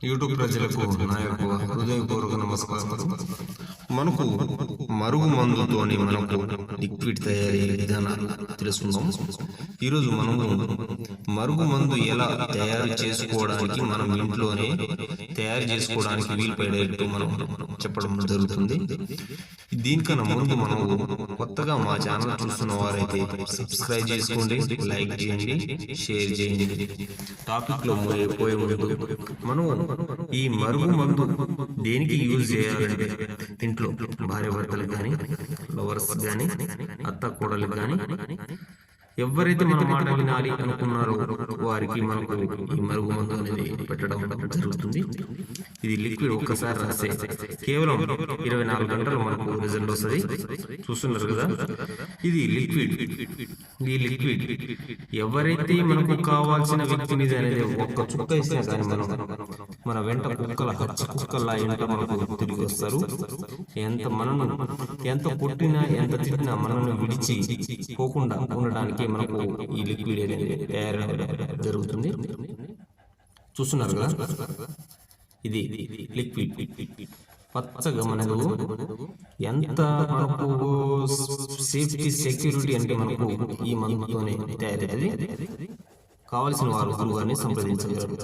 YouTube ప్రజలకు నా యొక్క హృదయపూర్వక నమస్కారం. మనకు మరుగు మందుతోని మనకు లిక్విడ్ తయారయ్యే విధానాలు తెలుసుకుందాం. ఈరోజు మనము మరుగు మందు ఎలా తయారు చేసుకోవడానికి మనం ఇంట్లోనే తయారు చేసుకోవడానికి వీలుపడేట్టు మనం చెప్పడం జరుగుతుంది. దీనికన్నా ముందు మనం కొత్తగా మా ఛానల్ చూస్తున్న వారైతే సబ్స్క్రైబ్ చేసుకోండి, లైక్ చేయండి, షేర్ చేయండి. టాపిక్లో పోయే ముందు మనం ఈ మరుగు మందు దేనికి యూజ్ చేయాలంటే ఇంట్లో భార్య భర్తలకు కానీ, లవర్స్ కానీ, అత్త కోడలకు కానీ ఎవరైతే మన మాట వినాలి అనుకున్నారో వారికి మనకు ఈ మరుగు మందు అనేది పెట్టడం జరుగుతుంది. ఇది లిక్విడ్ ఒక్కసారి రాస్తే కేవలం 24 గంటలు మనకు రిజల్ట్ వస్తుంది. చూస్తున్నారు కదా, ఇది లిక్విడ్. ఈ లిక్విడ్ ఎవరైతే మనకు కావాల్సిన వ్యక్తి మీద అనేది ఒక్క చుక్క ఇస్తే కానీ మన వెంట కుక్కల ఎంట మనకు తిరిగి వస్తారు. ఎంత కొట్టినా ఎంత తిట్టినా మనల్ని విడిచి పోకుండా ఉండడానికి మనకు ఈ లిక్విడ్ అనేది తయారు జరుగుతుంది. చూస్తున్నారు కదా, ఇది లిక్విడ్ పచ్చగా మనకు ఎంత మనకు సేఫ్టీ సెక్యూరిటీ అంటే మనకు ఈ మందుతోనే తయారయ్యేది. కావలసిన వారు గురువుగారిని సంప్రదించగలరు.